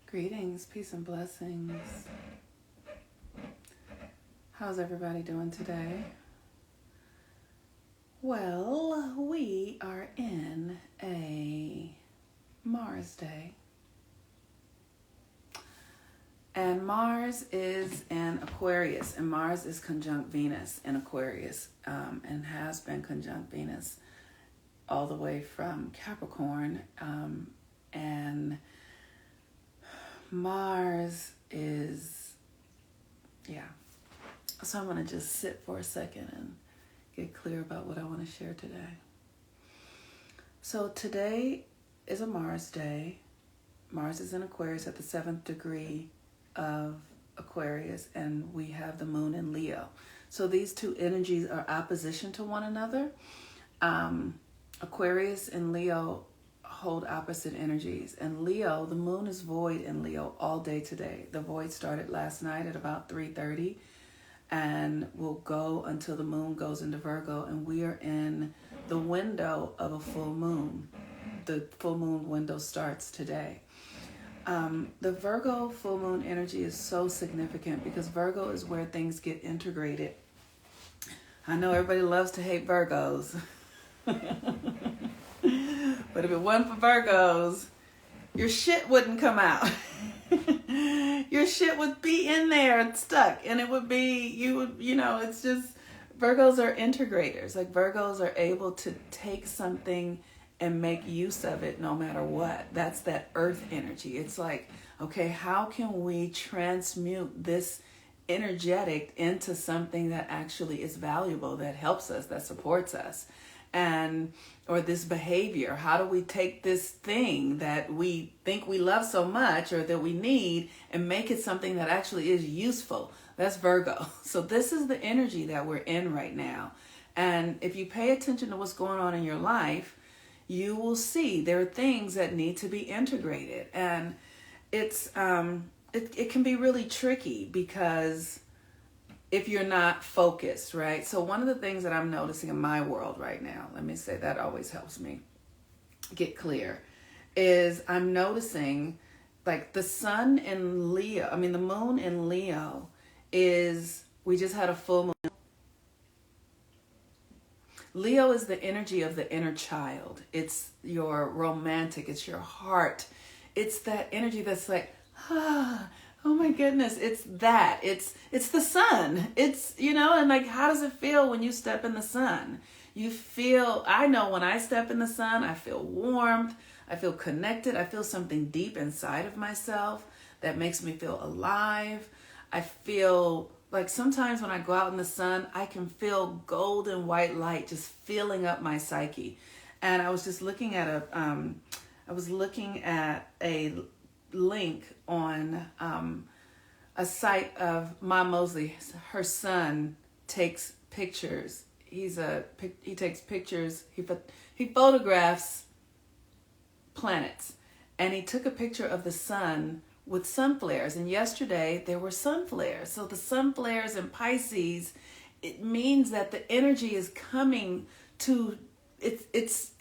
Greetings, peace, and blessings. How's everybody doing today? Well, we are in a Mars day. And Mars is in Aquarius, and Mars is conjunct Venus in Aquarius, and has been conjunct Venus all the way from Capricorn. And Mars is, So I'm going to just sit for a second and get clear about what I want to share today. So today is a Mars day. Mars is in Aquarius at the 7th degree of Aquarius, and we have the moon in Leo. So these two energies are opposition to one another. Aquarius and Leo hold opposite energies. And Leo, the moon is void in Leo all day today. The void started last night at about 3:30 and will go until the moon goes into Virgo. And we are in the window of a full moon. The full moon window starts today. The Virgo full moon energy is so significant because Virgo is where things get integrated. I know everybody loves to hate Virgos. But if it wasn't for Virgos, your shit wouldn't come out. Your shit would be in there and stuck. And it would be, it's just, Virgos are integrators. Like Virgos are able to take something and make use of it no matter what. That's that earth energy. It's like, okay, how can we transmute this energetic into something that actually is valuable, that helps us, that supports us? Or this behavior, how do we take this thing that we think we love so much or that we need and make it something that actually is useful? That's Virgo. So this is the energy that we're in right now. And if you pay attention to what's going on in your life, you will see there are things that need to be integrated. And it's it can be really tricky because if you're not focused, right? So one of the things that I'm noticing in my world right now, let me say that always helps me get clear, is I'm noticing like the sun in Leo, the moon in Leo we just had a full moon. Leo is the energy of the inner child. It's your romantic, it's your heart. It's that energy that's like, oh my goodness, it's that. It's the sun. It's, and like, how does it feel when you step in the sun? I know when I step in the sun, I feel warmth, I feel connected, I feel something deep inside of myself that makes me feel alive. I feel like sometimes when I go out in the sun, I can feel golden white light just filling up my psyche. And I was just looking at a link on a site of Ma Mosley. Her son takes pictures. He takes pictures. He photographs planets, and he took a picture of the sun with sun flares. And yesterday there were sun flares. So the sun flares in Pisces, it means that the energy is coming to it's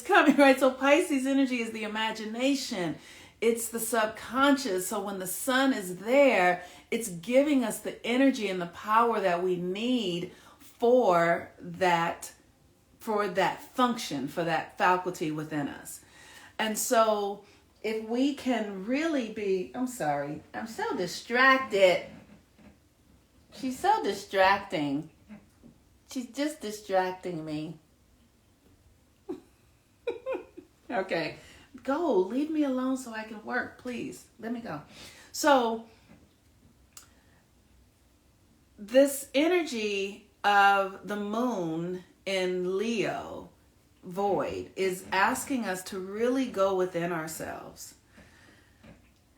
coming, right? So Pisces energy is the imagination. It's the subconscious. So when the sun is there, it's giving us the energy and the power that we need for that function, for that faculty within us. And so if we can really I'm so distracted. She's so distracting. She's just distracting me. Okay. Go, leave me alone so I can work, please. Let me go. So this energy of the moon in Leo void is asking us to really go within ourselves.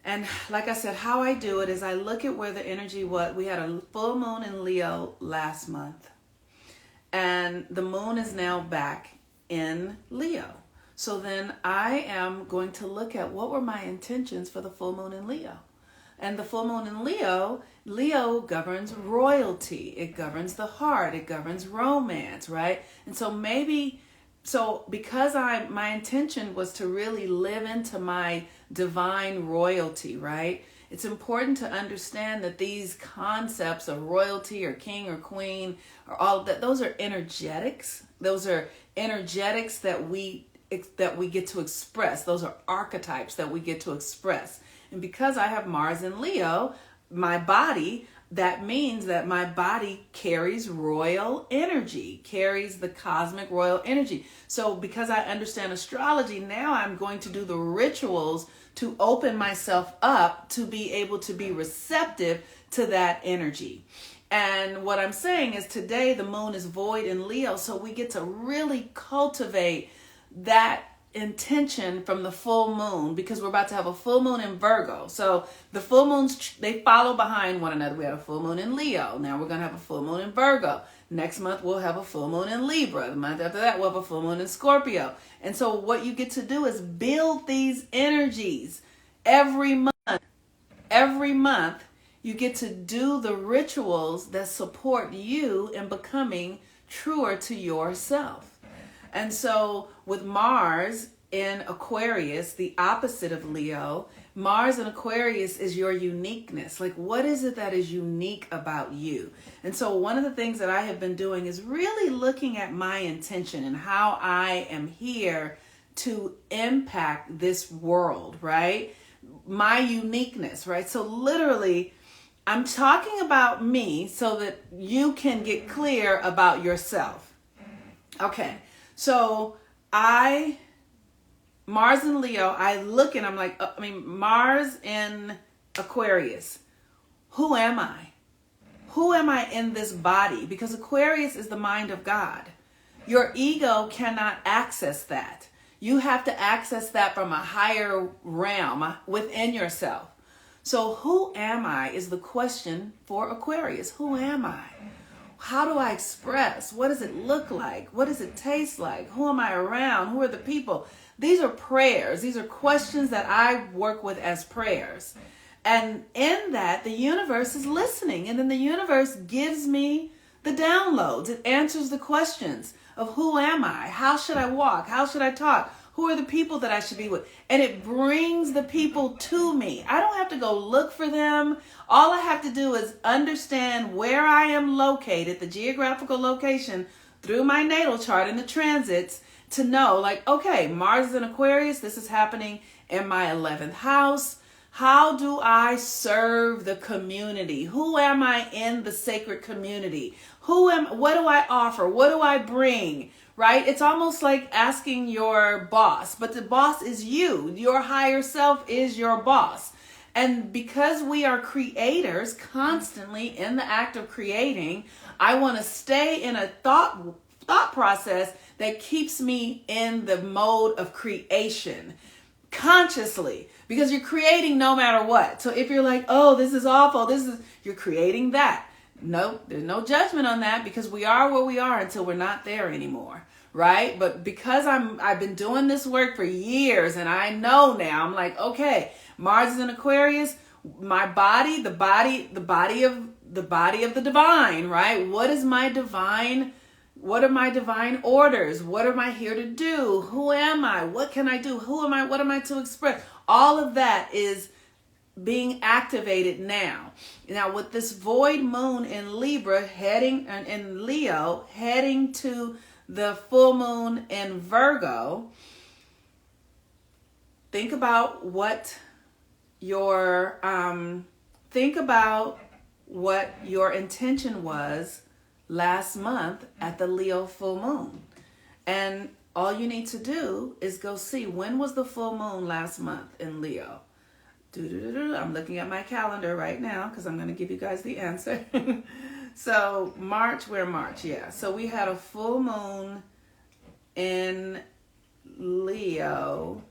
And like I said, how I do it is I look at where the energy was. We had a full moon in Leo last month, and the moon is now back in Leo. So then I am going to look at what were my intentions for the full moon in Leo. And the full moon in Leo governs royalty. It governs the heart. It governs romance, right? And so maybe So because my intention was to really live into my divine royalty, right? It's important to understand that these concepts of royalty or king or queen or all of that, those are energetics. Those are energetics that we get to express. Those are archetypes that we get to express. And because I have Mars in Leo, my body, that means that my body carries royal energy, carries the cosmic royal energy. So because I understand astrology, now I'm going to do the rituals to open myself up to be able to be receptive to that energy. And what I'm saying is today the moon is void in Leo, so we get to really cultivate that intention from the full moon, because we're about to have a full moon in Virgo. So the full moons, they follow behind one another. We had a full moon in Leo. Now we're going to have a full moon in Virgo. Next month we'll have a full moon in Libra. The month after that we'll have a full moon in Scorpio. And so what you get to do is build these energies every month. Every month you get to do the rituals that support you in becoming truer to yourself. And so with Mars in Aquarius, the opposite of Leo, Mars in Aquarius is your uniqueness. Like, what is it that is unique about you? And so one of the things that I have been doing is really looking at my intention and how I am here to impact this world, right? My uniqueness, right? So literally, I'm talking about me so that you can get clear about yourself. Okay. So Mars in Leo, I look and I'm like, Mars in Aquarius. Who am I? Who am I in this body? Because Aquarius is the mind of God. Your ego cannot access that. You have to access that from a higher realm within yourself. So who am I is the question for Aquarius. Who am I? How do I express? What does it look like? What does it taste like? Who am I around? Who are the people? These are prayers. These are questions that I work with as prayers. And in that, the universe is listening. And then the universe gives me the downloads. It answers the questions of who am I? How should I walk? How should I talk? Who are the people that I should be with? And it brings the people to me. I don't have to go look for them. All I have to do is understand where I am located, the geographical location, through my natal chart and the transits, to know, like, okay, Mars is in Aquarius. This is happening in my 11th house. How do I serve the community? Who am I in the sacred community? What do I offer? What do I bring? Right? It's almost like asking your boss, but the boss is you. Your higher self is your boss. And because we are creators constantly in the act of creating, I want to stay in a thought process that keeps me in the mode of creation consciously, because you're creating no matter what. So if you're like, oh, this is awful, you're creating that. No, there's no judgment on that, because we are where we are until we're not there anymore, right? But because I've been doing this work for years, and I know now, I'm like, okay, Mars is in Aquarius, my body, the body of the divine, right? What are my divine orders? What am I here to do? Who am I? What can I do? Who am I? What am I to express? All of that is being activated now. Now with this void moon in Libra in Leo heading to the full moon in Virgo, think about what your intention was last month at the Leo full moon. And all you need to do is go see, when was the full moon last month in Leo? I'm looking at my calendar right now because I'm going to give you guys the answer. So March. Yeah. So we had a full moon in Leo.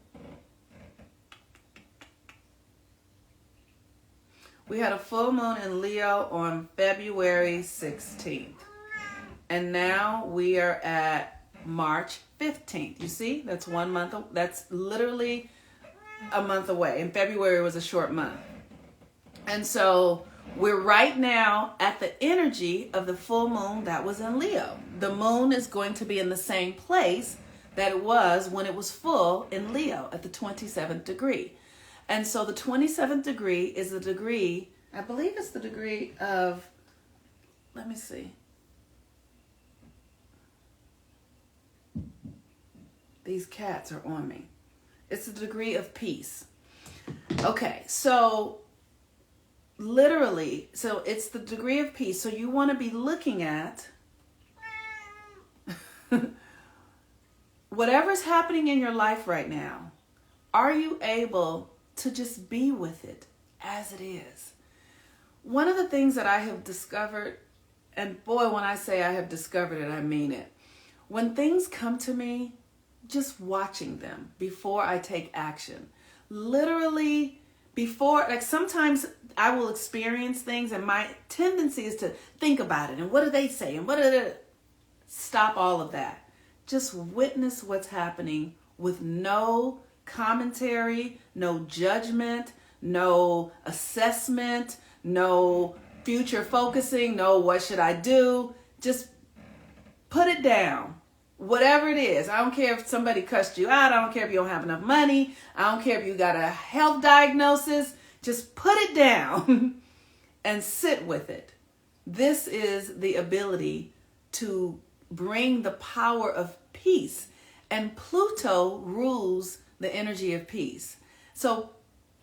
We had a full moon in Leo on February 16th. And now we are at March 15th. You see, that's 1 month. That's literally a month away. And February was a short month. And so we're right now at the energy of the full moon that was in Leo. The moon is going to be in the same place that it was when it was full in Leo at the 27th degree. And so the 27th degree is the degree, I believe it's the degree of, let me see. These cats are on me. It's the degree of peace. Okay, so literally, so it's the degree of peace. So you want to be looking at whatever's happening in your life right now. Are you able to just be with it as it is? One of the things that I have discovered, and boy, when I say I have discovered it, I mean it. When things come to me, just watching them before I take action. Literally before, like sometimes I will experience things and my tendency is to think about it and what do they say and what are they... Stop all of that. Just witness what's happening with no commentary, no judgment, no assessment, no future focusing, no what should I do. Just put it down. Whatever it is. I don't care if somebody cussed you out. I don't care if you don't have enough money. I don't care if you got a health diagnosis. Just put it down and sit with it. This is the ability to bring the power of peace. And Pluto rules the energy of peace. So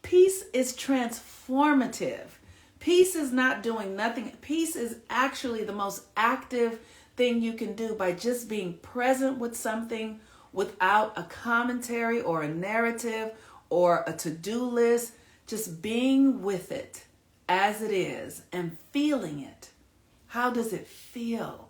peace is transformative. Peace is not doing nothing. Peace is actually the most active thing you can do by just being present with something without a commentary or a narrative or a to-do list. Just being with it as it is and feeling it. How does it feel?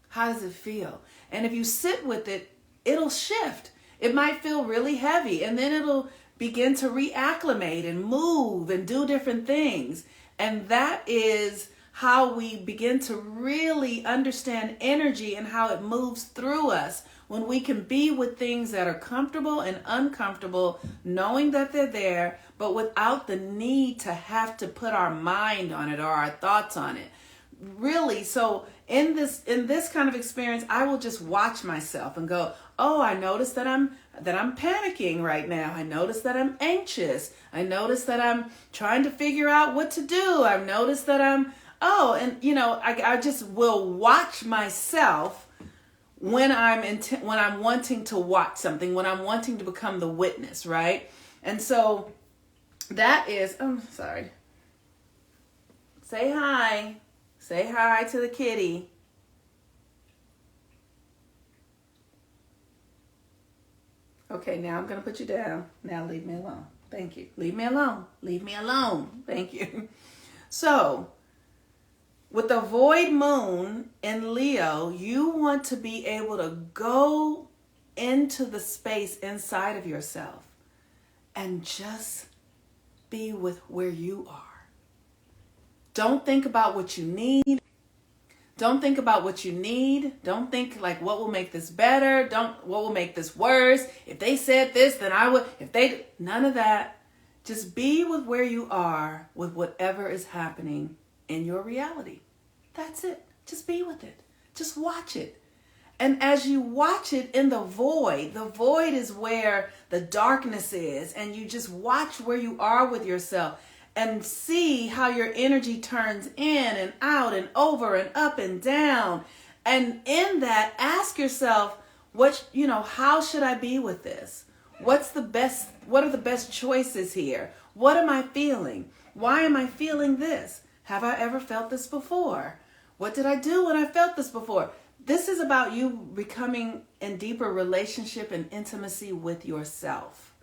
How does it feel? And if you sit with it, it'll shift. It might feel really heavy and then it'll begin to reacclimate and move and do different things. And that is how we begin to really understand energy and how it moves through us when we can be with things that are comfortable and uncomfortable, knowing that they're there, but without the need to have to put our mind on it or our thoughts on it. Really, so in this kind of experience, I will just watch myself and go, oh, I notice that I'm panicking right now. I notice that I'm anxious. I notice that I'm trying to figure out what to do. I've noticed that I just will watch myself when I'm wanting to watch something, when I'm wanting to become the witness, right? And so that is, sorry. Say hi. Say hi to the kitty. Okay, now I'm going to put you down. Now leave me alone. Thank you. Leave me alone. Leave me alone. Thank you. So, with the void moon in Leo, you want to be able to go into the space inside of yourself and just be with where you are. Don't think about what you need. Don't think about what you need. Don't think like what will make this better. What will make this worse. If they said this, then I would. None of that. Just be with where you are with whatever is happening in your reality. That's it. Just be with it. Just watch it. And as you watch it in the void is where the darkness is. And you just watch where you are with yourself and see how your energy turns in and out and over and up and down. And in that, ask yourself, how should I be with this? What are the best choices here? What am I feeling? Why am I feeling this? Have I ever felt this before? What did I do when I felt this before? This is about you becoming in deeper relationship and intimacy with yourself.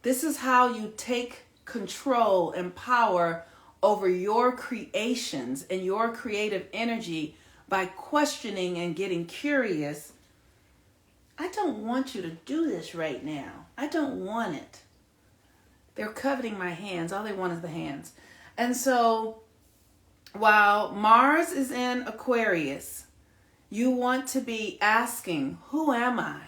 This is how you take control and power over your creations and your creative energy by questioning and getting curious. I don't want you to do this right now. I don't want it. They're coveting my hands. All they want is the hands. And so while Mars is in Aquarius, you want to be asking, who am I?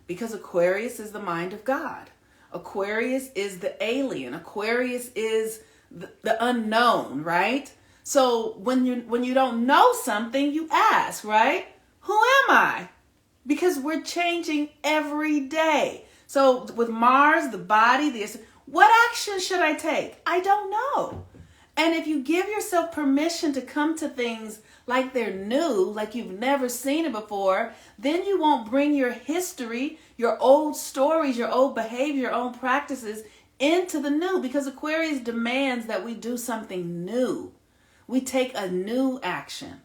Because Aquarius is the mind of God. Aquarius is the alien. Aquarius is the unknown, right? So when you don't know something, you ask, right? Who am I? because we're changing every day. So with Mars, the body, what action should I take? I don't know. And if you give yourself permission to come to things like they're new, like you've never seen it before, then you won't bring your history, your old stories, your old behavior, your own practices into the new, because Aquarius demands that we do something new. We take a new action.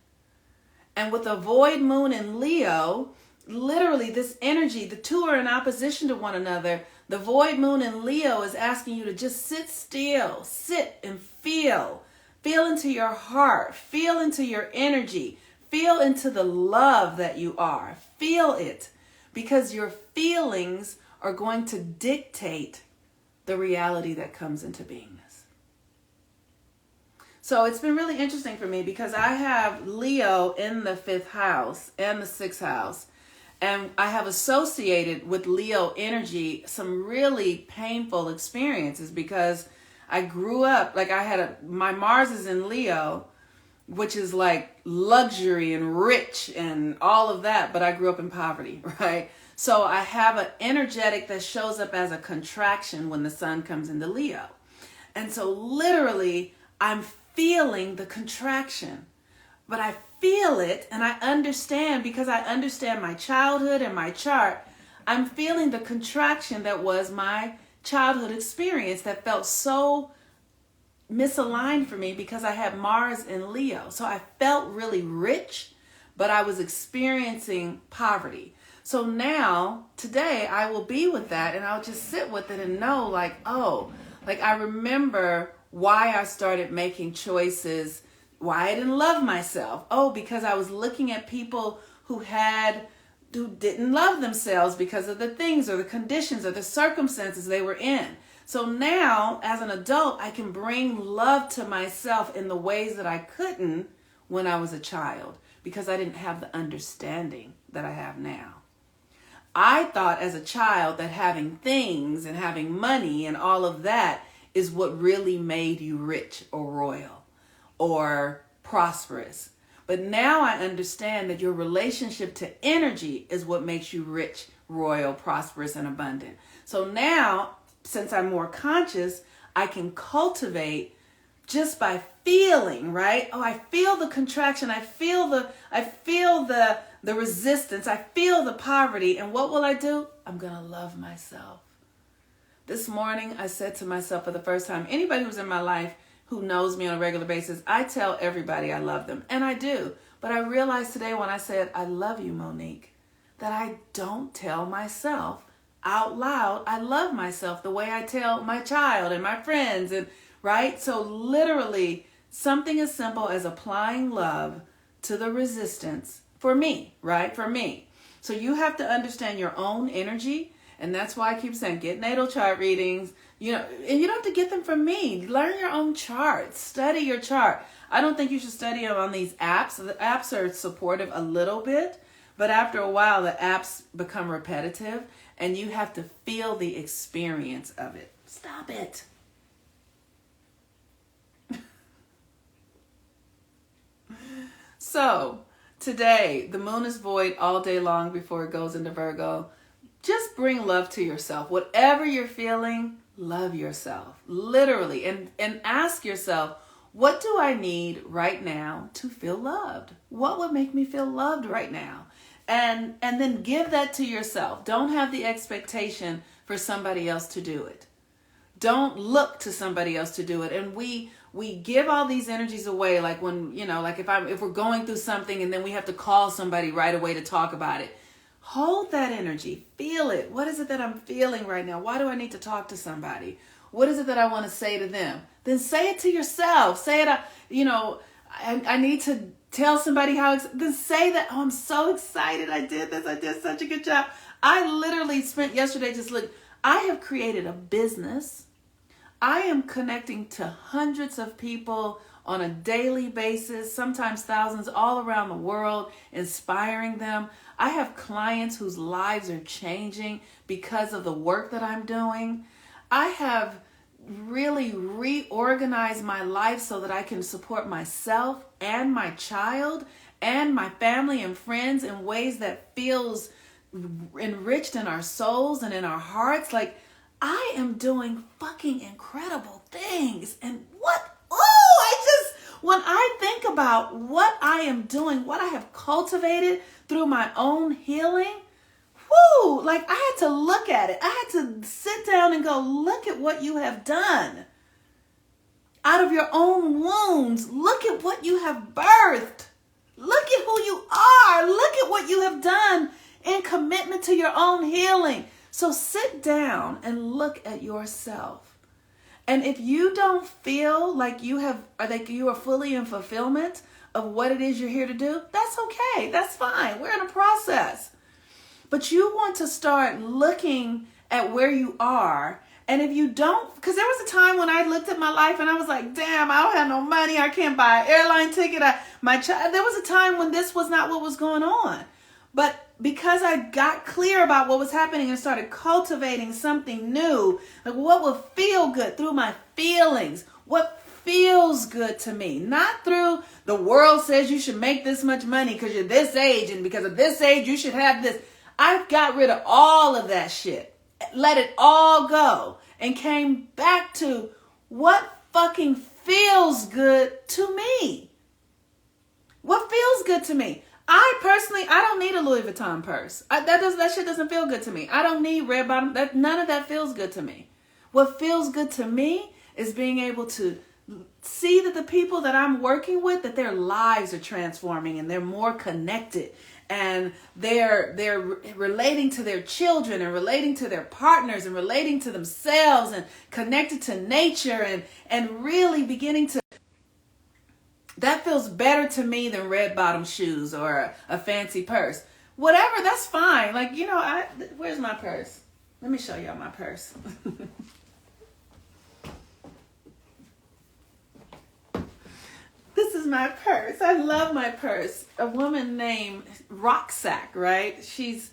And with a void moon in Leo, literally this energy, the two are in opposition to one another. The void moon in Leo is asking you to just sit still, sit and feel. Feel into your heart, feel into your energy, feel into the love that you are. Feel it, because your feelings are going to dictate the reality that comes into beingness. So it's been really interesting for me because I have Leo in the 5th house and the 6th house. And I have associated with Leo energy some really painful experiences because I grew up, like my Mars is in Leo, which is like luxury and rich and all of that, but I grew up in poverty, right? So I have an energetic that shows up as a contraction when the sun comes into Leo. And so literally I'm feeling the contraction, but I feel it and I understand because I understand my childhood and my chart. I'm feeling the contraction that was my childhood experience that felt so misaligned for me because I had Mars in Leo. So I felt really rich, but I was experiencing poverty. So now, today, I will be with that and I'll just sit with it and know like, oh, like I remember why I started making choices, why I didn't love myself. Oh, because I was looking at people who didn't love themselves because of the things or the conditions or the circumstances they were in. So now, as an adult, I can bring love to myself in the ways that I couldn't when I was a child because I didn't have the understanding that I have now. I thought as a child that having things and having money and all of that is what really made you rich or royal or prosperous. But now I understand that your relationship to energy is what makes you rich, royal, prosperous, and abundant. So now, since I'm more conscious, I can cultivate just by feeling, right? Oh, I feel the contraction. I feel the resistance. I feel the poverty. And what will I do? I'm going to love myself. This morning, I said to myself for the first time, anybody who's in my life who knows me on a regular basis, I tell everybody I love them. And I do. But I realized today when I said, I love you, Monique, that I don't tell myself out loud I love myself the way I tell my child and my friends. And right? So literally, something as simple as applying love to the resistance for me, right? For me. So you have to understand your own energy. And that's why I keep saying, get natal chart readings, and you don't have to get them from me. Learn your own charts. Study your chart. I don't think you should study them on these apps. The apps are supportive a little bit, but after a while, the apps become repetitive and you have to feel the experience of it. Stop it. So today, the moon is void all day long before it goes into Virgo. Just bring love to yourself. Whatever you're feeling, love yourself. Literally. And ask yourself, what do I need right now to feel loved? What would make me feel loved right now? And then give that to yourself. Don't have the expectation for somebody else to do it. Don't look to somebody else to do it. And we give all these energies away, like when, like if we're going through something and then we have to call somebody right away to talk about it. Hold that energy. Feel it. What is it that I'm feeling right now? Why do I need to talk to somebody? What is it that I want to say to them? Then say it to yourself. Say it, I need to tell somebody then say that, oh, I'm so excited. I did this. I did such a good job. I literally spent yesterday I have created a business. I am connecting to hundreds of people on a daily basis, sometimes thousands all around the world, inspiring them. I have clients whose lives are changing because of the work that I'm doing. I have really reorganized my life so that I can support myself and my child and my family and friends in ways that feels enriched in our souls and in our hearts. Like, I am doing fucking incredible things. And when I think about what I am doing, what I have cultivated through my own healing, like I had to look at it. I had to sit down and go, look at what you have done. Out of your own wounds, look at what you have birthed. Look at who you are. Look at what you have done in commitment to your own healing. So sit down and look at yourself. And if you don't feel like you are fully in fulfillment of what it is you're here to do, that's okay. That's fine. We're in a process. But you want to start looking at where you are. And if you don't, because there was a time when I looked at my life and I was like, damn, I don't have no money. I can't buy an airline ticket. There was a time when this was not what was going on. But because I got clear about what was happening and started cultivating something new, like what will feel good through my feelings, what feels good to me, not through the world says you should make this much money because you're this age and because of this age you should have this. I got rid of all of that shit, let it all go, and came back to what fucking feels good to me. What feels good to me? I don't need a Louis Vuitton purse. That shit doesn't feel good to me. I don't need red bottom. None of that feels good to me. What feels good to me is being able to see that the people that I'm working with, that their lives are transforming and they're more connected and they're relating to their children and relating to their partners and relating to themselves and connected to nature and really beginning to. That feels better to me than red bottom shoes or a fancy purse. Whatever, that's fine. Like, where's my purse? Let me show y'all my purse. This is my purse. I love my purse. A woman named Roxack, right? She's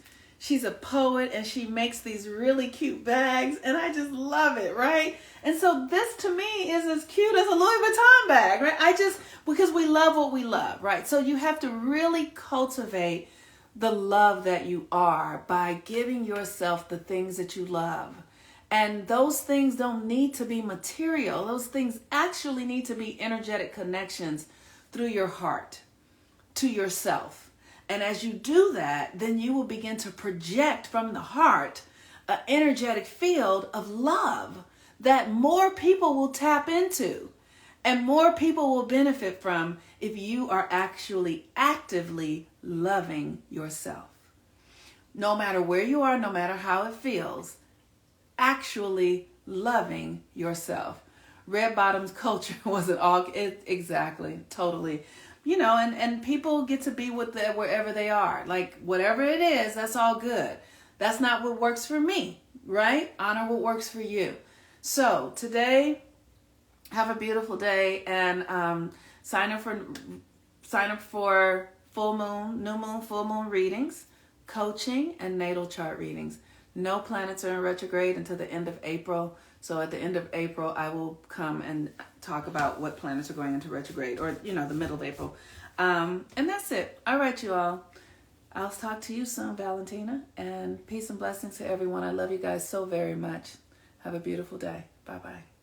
a poet and she makes these really cute bags and I just love it, right? And so this to me is as cute as a Louis Vuitton bag, right? Because we love what we love, right? So you have to really cultivate the love that you are by giving yourself the things that you love. And those things don't need to be material. Those things actually need to be energetic connections through your heart to yourself. And as you do that, then you will begin to project from the heart an energetic field of love that more people will tap into and more people will benefit from if you are actually actively loving yourself. No matter where you are, no matter how it feels, actually loving yourself. Red bottoms culture wasn't exactly, totally. And people get to be with wherever they are. Like, whatever it is, that's all good. That's not what works for me, right? Honor what works for you. So today, have a beautiful day and sign up for full moon, new moon, full moon readings, coaching, and natal chart readings. No planets are in retrograde until the end of April. So at the end of April, I will come and talk about what planets are going into retrograde, or, the middle of April. And that's it. All right, you all. I'll talk to you soon, Valentina. And peace and blessings to everyone. I love you guys so very much. Have a beautiful day. Bye-bye.